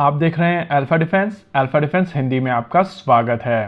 आप देख रहे हैं अल्फा डिफेंस हिंदी में आपका स्वागत है।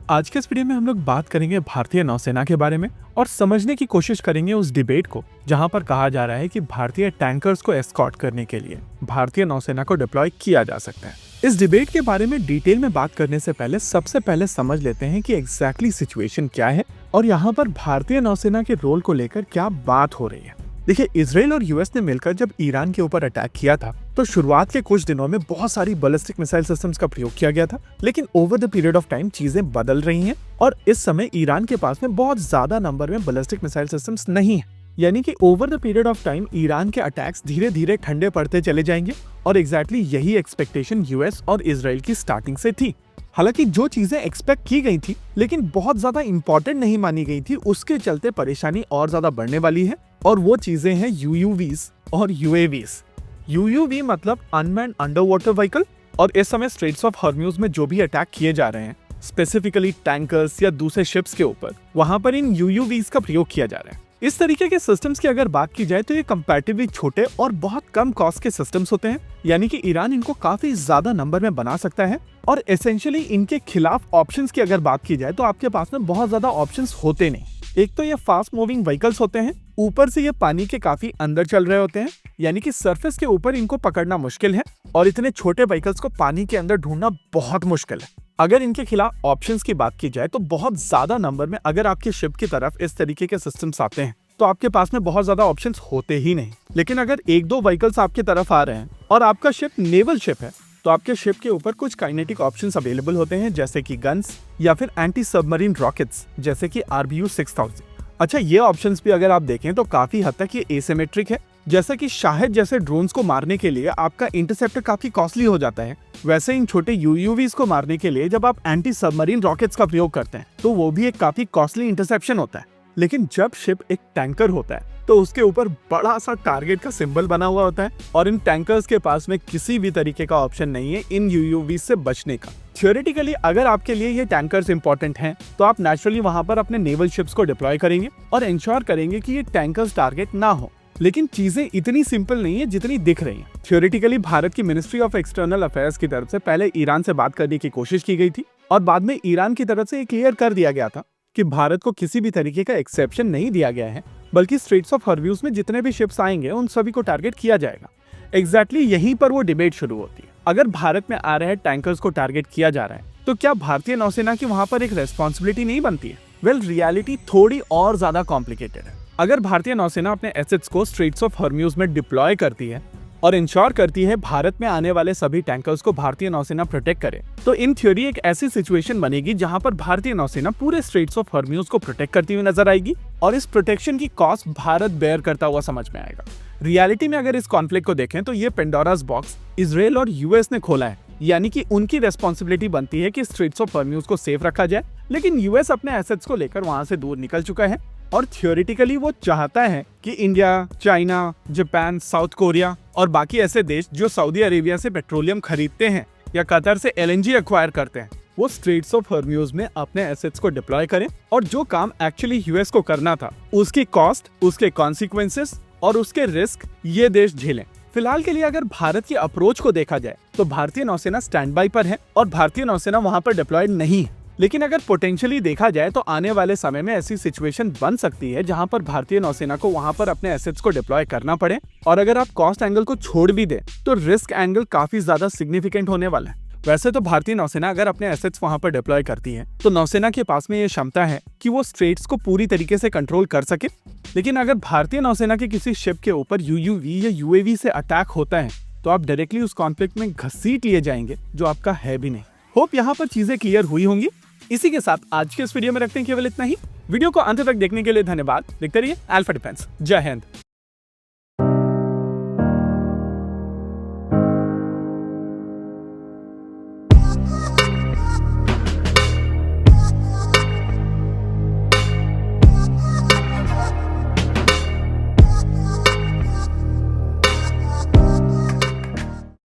आज के इस वीडियो में हम लोग बात करेंगे भारतीय नौसेना के बारे में और समझने की कोशिश करेंगे उस डिबेट को जहां पर कहा जा रहा है कि भारतीय टैंकर्स को एस्कॉर्ट करने के लिए भारतीय नौसेना को डिप्लॉय किया जा सकता है। इस डिबेट के बारे में डिटेल में बात करने से पहले सबसे पहले समझ लेते हैं कि एग्जैक्टली सिचुएशन क्या है और यहाँ पर भारतीय नौसेना के रोल को लेकर क्या बात हो रही है। देखिए, इजराइल और यूएस ने मिलकर जब ईरान के ऊपर अटैक किया था तो शुरुआत के कुछ दिनों में बहुत सारी बैलिस्टिक मिसाइल सिस्टम्स का प्रयोग किया गया था, लेकिन over the period of time चीजें बदल रही हैं और इस समय ईरान के पास में बहुत ज्यादा नंबर में बैलिस्टिक मिसाइल सिस्टम्स नहीं है। यानी कि over the period of time Iran के अटैक्स धीरे धीरे ठंडे पड़ते चले जाएंगे और एग्जैक्टली यही एक्सपेक्टेशन यूएस और इजराइल की स्टार्टिंग से थी। हालांकि जो चीजें एक्सपेक्ट की गई थी लेकिन बहुत ज्यादा इंपॉर्टेंट नहीं मानी गई थी, उसके चलते परेशानी और ज्यादा बढ़ने वाली है और वो चीजें हैं यूयूवीज और यूएवीज। यूयूवी मतलब अनमैन्ड अंडर वाटर व्हीकल, और इस समय स्ट्रेट्स ऑफ हॉर्म्यूज में जो भी अटैक किए जा रहे हैं स्पेसिफिकली टैंकर्स या दूसरे शिप्स के ऊपर, वहां पर इन यूयूवीज का प्रयोग किया जा रहा है। इस तरीके के सिस्टम्स की अगर बात की जाए तो ये कंपैरेटिवली छोटे और बहुत कम कॉस्ट के सिस्टम्स होते हैं, यानी कि ईरान इनको काफी ज्यादा नंबर में बना सकता है और एसेंशियली इनके खिलाफ ऑप्शंस की अगर बात की जाए तो आपके पास में बहुत ज्यादा ऑप्शंस होते नहीं। एक तो ये फास्ट मूविंग व्हीकल्स होते हैं, ऊपर से ये पानी के काफी अंदर चल रहे होते हैं, यानी कि सरफेस के ऊपर इनको पकड़ना मुश्किल है और इतने छोटे व्हीकल्स को पानी के अंदर ढूंढना बहुत मुश्किल है। अगर इनके खिलाफ ऑप्शंस की बात की जाए तो बहुत ज्यादा नंबर में अगर आपके शिप की तरफ इस तरीके के सिस्टम्स आते हैं तो आपके पास में बहुत ज्यादा ऑप्शंस होते ही नहीं। लेकिन अगर एक दो व्हीकल्स आपके तरफ आ रहे हैं और आपका शिप नेवल शिप है तो आपके शिप के ऊपर कुछ काइनेटिक ऑप्शंस अवेलेबल होते हैं, जैसे कि गन्स या फिर एंटी सबमरीन रॉकेट्स जैसे कि RBU 6000। अच्छा, ये ऑप्शंस भी अगर आप देखें तो काफी हद तक ये एसिमेट्रिक है। जैसा कि शाहिद जैसे ड्रोन्स को मारने के लिए आपका इंटरसेप्टर काफी कॉस्टली हो जाता है, वैसे इन छोटे यूयूवीज को मारने के लिए जब आप एंटी सबमरीन रॉकेट्स का प्रयोग करते हैं तो वो भी एक काफी कॉस्टली इंटरसेप्शन होता है। लेकिन जब शिप एक टैंकर होता है तो उसके ऊपर बड़ा सा टारगेट का सिंबल बना हुआ होता है और इन टैंकर्स के पास में किसी भी तरीके का ऑप्शन नहीं है इन यूयूवी से बचने का। थ्योरेटिकली अगर आपके लिए ये टैंकर्स इंपॉर्टेंट हैं तो आप नेचुरली वहां पर अपने नेवल शिप्स को डिप्लॉय करेंगे और इंश्योर करेंगे कि ये टैंकर्स टारगेट ना हो। लेकिन चीजें इतनी सिंपल नहीं है जितनी दिख रही हैं। थ्योरेटिकली भारत की मिनिस्ट्री ऑफ एक्सटर्नल अफेयर्स की तरफ से पहले ईरान से बात करने की कोशिश की गई थी और बाद में ईरान की तरफ से ये क्लियर कर दिया गया था कि भारत को किसी भी तरीके का एक्सेप्शन नहीं दिया गया है, बल्कि स्ट्रेट्स ऑफ हॉर्म्यूज में जितने भी शिप्स आएंगे उन सभी को टारगेट किया जाएगा। एग्जैक्टली यहीं पर वो डिबेट शुरू होती है। अगर भारत में आ रहे टैंकर्स को टारगेट किया जा रहा है तो क्या भारतीय नौसेना की वहां पर एक रेस्पॉन्सिबिलिटी नहीं बनती है? वेल, रियलिटी थोड़ी और ज्यादा कॉम्प्लिकेटेड है। अगर भारतीय नौसेना अपने एसेट्स को स्ट्रेट्स ऑफ हॉर्म्यूज में डिप्लॉय करती है और इंश्योर करती है भारत में आने वाले सभी टैंकर्स को भारतीय नौसेना प्रोटेक्ट करे, तो इन थ्योरी एक ऐसी सिचुएशन बनेगी जहां पर भारतीय नौसेना पूरे स्ट्रेट्स ऑफ हॉर्म्यूज को प्रोटेक्ट करती हुई नजर आएगी और इस प्रोटेक्शन की कॉस्ट भारत बेयर करता हुआ समझ में आएगा। रियलिटी में अगर इस कॉन्फ्लिक्ट को देखें तो ये पेंडोरास बॉक्स इजराइल और यूएस ने खोला है, यानी कि उनकी रेस्पॉन्सिबिलिटी बनती है कि स्ट्रेट्स ऑफ हॉर्म्यूज को सेफ रखा जाए, लेकिन यूएस अपने एसेट्स को लेकर वहां से दूर निकल चुका है और थ्योरेटिकली वो चाहता है कि India, China, Japan, south Korea और बाकी ऐसे देश जो सऊदी अरेबिया से पेट्रोलियम खरीदते हैं या कतर से LNG एक्वायर करते हैं, वो स्ट्रेट्स ऑफ हॉर्म्यूज में अपने एसेट्स को डिप्लॉय करें और जो काम एक्चुअली यूएस को करना था उसकी कॉस्ट, उसके कॉन्सिक्वेंसेस और उसके रिस्क ये देश झेलें। फिलहाल के लिए अगर भारत की अप्रोच को देखा जाए तो भारतीय नौसेना स्टैंड बाय पर है और भारतीय नौसेना वहां पर डिप्लॉयड नहीं है। लेकिन अगर पोटेंशियली देखा जाए तो आने वाले समय में ऐसी सिचुएशन बन सकती है जहां पर भारतीय नौसेना को वहां पर अपने एसेट्स को डिप्लॉय करना पड़े, और अगर आप कॉस्ट एंगल को छोड़ भी दें तो रिस्क एंगल काफी ज्यादा सिग्निफिकेंट होने वाला है। वैसे तो भारतीय नौसेना अगर अपने एसेट्स वहां पर डिप्लॉय करती है तो नौसेना के पास में ये क्षमता है कि वो स्ट्रेट्स को पूरी तरीके से कंट्रोल कर सके। लेकिन अगर भारतीय नौसेना के किसी शिप के ऊपर यूयूवी या यूएवी से अटैक होता है तो आप डायरेक्टली उस कॉन्फ्लिक्ट में घसीट लिए जाएंगे जो आपका है भी नहीं। होप यहाँ पर चीजें क्लियर हुई होंगी। इसी के साथ आज के इस वीडियो में रखते हैं केवल इतना ही। वीडियो को अंत तक देखने के लिए धन्यवाद। देखते रहिए अल्फा डिफेंस। जय हिंद।